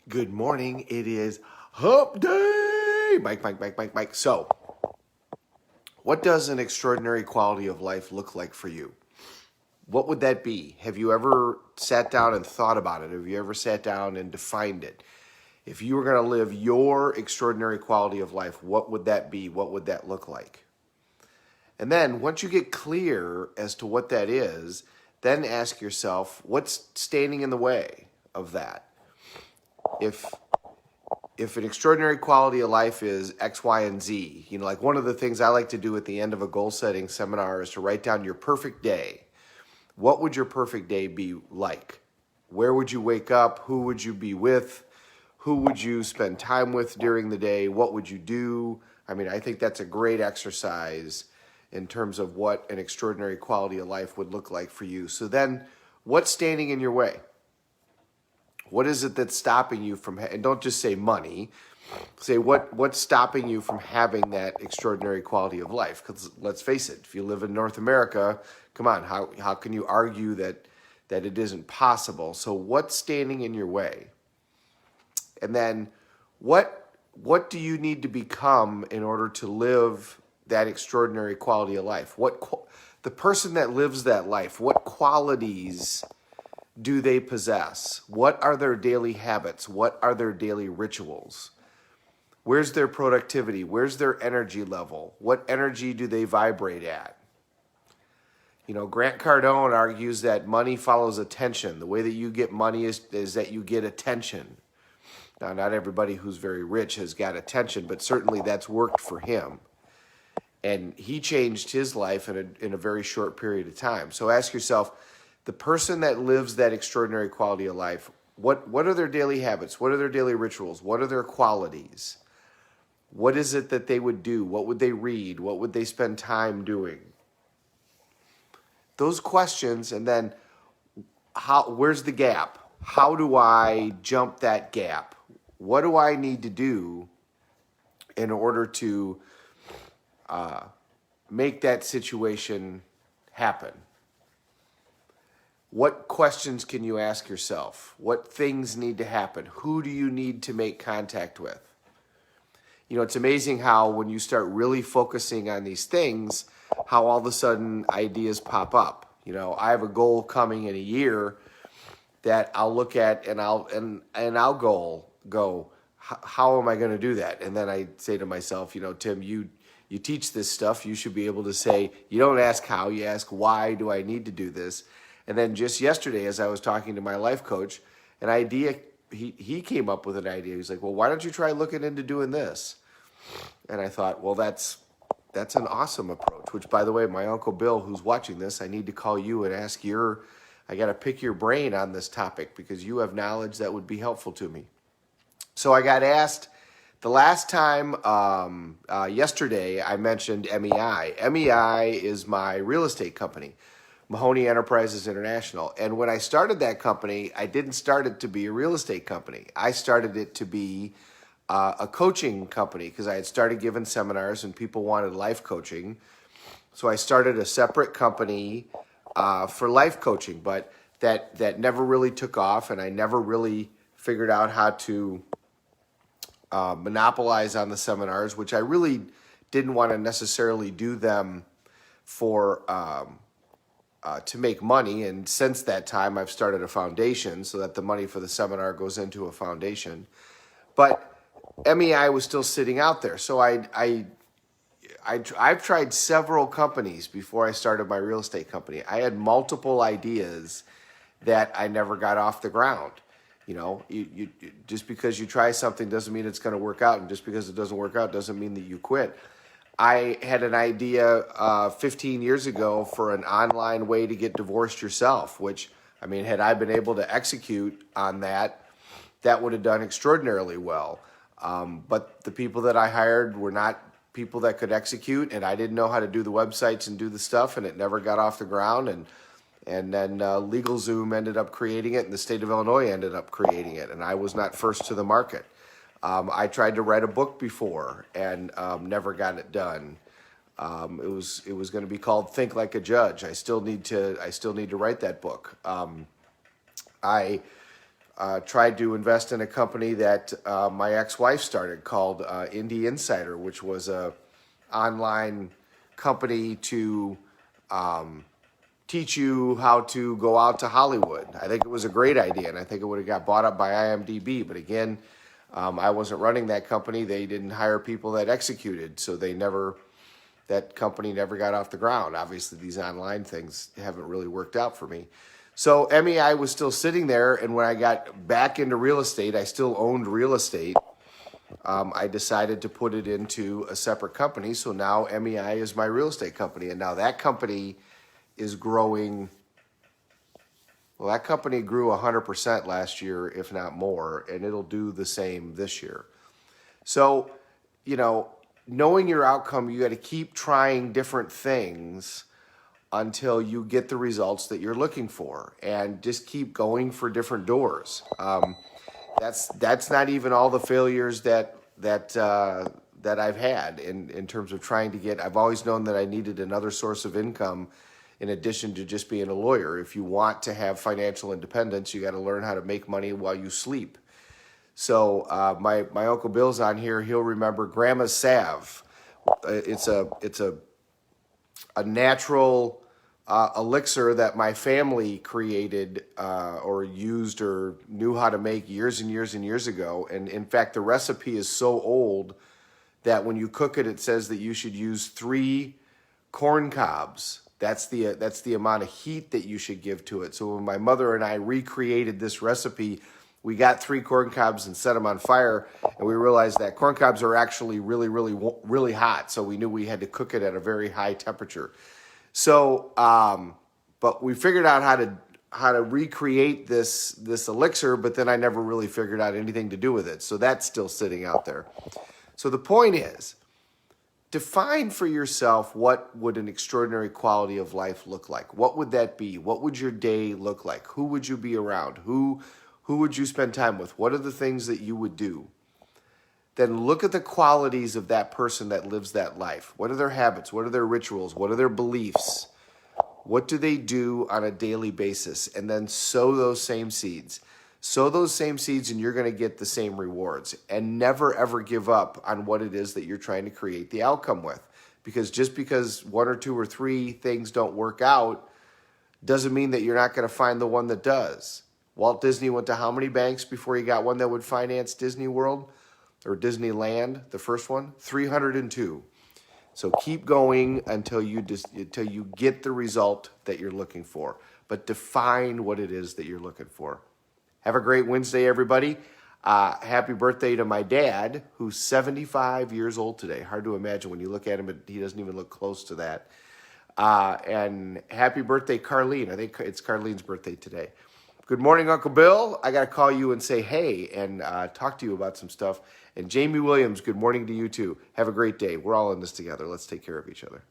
Good morning. It is Hump Day. Mike. So, what does an extraordinary quality of life look like for you? What would that be? Have you ever sat down and thought about it? Have you ever sat down and defined it? If you were going to live your extraordinary quality of life, what would that be? What would that look like? And then once you get clear as to what that is, then ask yourself, what's standing in the way of that? If an extraordinary quality of life is X, Y, and Z, like one of the things I like to do at the end of a goal setting seminar is to write down your perfect day. What would your perfect day be like? Where would you wake up? Who would you be with? Who would you spend time with during the day? What would you do? I think that's a great exercise in terms of what an extraordinary quality of life would look like for you. So then, what's standing in your way? What is it that's stopping you from, and don't just say money, say what's stopping you from having that extraordinary quality of life? Because let's face it, if you live in North America, come on, how can you argue that it isn't possible? So what's standing in your way? And then what do you need to become in order to live that extraordinary quality of life? The person that lives that life, what qualities do they possess? What are their daily habits? What are their daily rituals? Where's their productivity? Where's their energy level? What energy do they vibrate at? Grant Cardone argues that money follows attention. The way that you get money is that you get attention. Now, not everybody who's very rich has got attention, but certainly that's worked for him. And he changed his life in a very short period of time. So ask yourself, the person that lives that extraordinary quality of life, what are their daily habits? What are their daily rituals? What are their qualities? What is it that they would do? What would they read? What would they spend time doing? Those questions, and then where's the gap? How do I jump that gap? What do I need to do in order to make that situation happen? What questions can you ask yourself? What things need to happen? Who do you need to make contact with? It's amazing how when you start really focusing on these things, how all of a sudden ideas pop up. I have a goal coming in a year that I'll look at and I'll go, how am I going to do that? And then I say to myself, Tim, you teach this stuff. You should be able to say, you don't ask how, you ask why do I need to do this? And then just yesterday, as I was talking to my life coach, an idea, he came up with an idea. He's like, well, why don't you try looking into doing this? And I thought, well, that's an awesome approach, which, by the way, my Uncle Bill, who's watching this, I need to call you and ask I got to pick your brain on this topic because you have knowledge that would be helpful to me. So I got asked the last time, yesterday, I mentioned MEI. MEI is my real estate company. Mahoney Enterprises International. And when I started that company, I didn't start it to be a real estate company. I started it to be a coaching company because I had started giving seminars and people wanted life coaching. So I started a separate company for life coaching, but that never really took off, and I never really figured out how to monopolize on the seminars, which I really didn't want to necessarily do them for to make money. And since that time, I've started a foundation so that the money for the seminar goes into a foundation. But MEI was still sitting out there. So I've tried several companies before I started my real estate company. I had multiple ideas that I never got off the ground. You just because you try something doesn't mean it's going to work out, and just because it doesn't work out doesn't mean that you quit. I had an idea 15 years ago for an online way to get divorced yourself, which, had I been able to execute on that, that would have done extraordinarily well. But the people that I hired were not people that could execute, and I didn't know how to do the websites and do the stuff, and it never got off the ground. And then LegalZoom ended up creating it, and the state of Illinois ended up creating it, and I was not first to the market. I tried to write a book before and never got it done. It was going to be called Think Like a Judge. I still need to write that book. I tried to invest in a company that my ex-wife started called Indie Insider, which was a online company to teach you how to go out to Hollywood. I think it was a great idea, and I think it would have got bought up by IMDb. But again, I wasn't running that company. They didn't hire people that executed, so that company never got off the ground. Obviously, these online things haven't really worked out for me. So MEI was still sitting there, and when I got back into real estate, I still owned real estate. I decided to put it into a separate company, so now MEI is my real estate company, and now that company is growing. Well, that company grew 100% last year, if not more, and it'll do the same this year. So, knowing your outcome, you got to keep trying different things until you get the results that you're looking for, and just keep going for different doors. That's not even all the failures that I've had in terms of trying to get. I've always known that I needed another source of income in addition to just being a lawyer. If you want to have financial independence, you got to learn how to make money while you sleep. So my Uncle Bill's on here. He'll remember Grandma's salve. It's a natural elixir that my family created or used or knew how to make years and years and years ago. And in fact, the recipe is so old that when you cook it, it says that you should use 3 corn cobs. That's the amount of heat that you should give to it. So when my mother and I recreated this recipe, we got 3 corn cobs and set them on fire, and we realized that corn cobs are actually really, really, really hot. So we knew we had to cook it at a very high temperature. So, but we figured out how to recreate this elixir, but then I never really figured out anything to do with it. So that's still sitting out there. So the point is, define for yourself what would an extraordinary quality of life look like. What would that be? What would your day look like? Who would you be around? Who would you spend time with? What are the things that you would do? Then look at the qualities of that person that lives that life. What are their habits? What are their rituals? What are their beliefs? What do they do on a daily basis? And then sow those same seeds. Sow those same seeds and you're going to get the same rewards. And never, ever give up on what it is that you're trying to create the outcome with. Because just because 1 or 2 or 3 things don't work out doesn't mean that you're not going to find the one that does. Walt Disney went to how many banks before he got one that would finance Disney World or Disneyland, the first one? 302. So keep going until you get the result that you're looking for. But define what it is that you're looking for. Have a great Wednesday, everybody. Happy birthday to my dad, who's 75 years old today. Hard to imagine when you look at him, but he doesn't even look close to that. And happy birthday, Carlene. I think it's Carlene's birthday today. Good morning, Uncle Bill. I got to call you and say hey and talk to you about some stuff. And Jamie Williams, good morning to you too. Have a great day. We're all in this together. Let's take care of each other.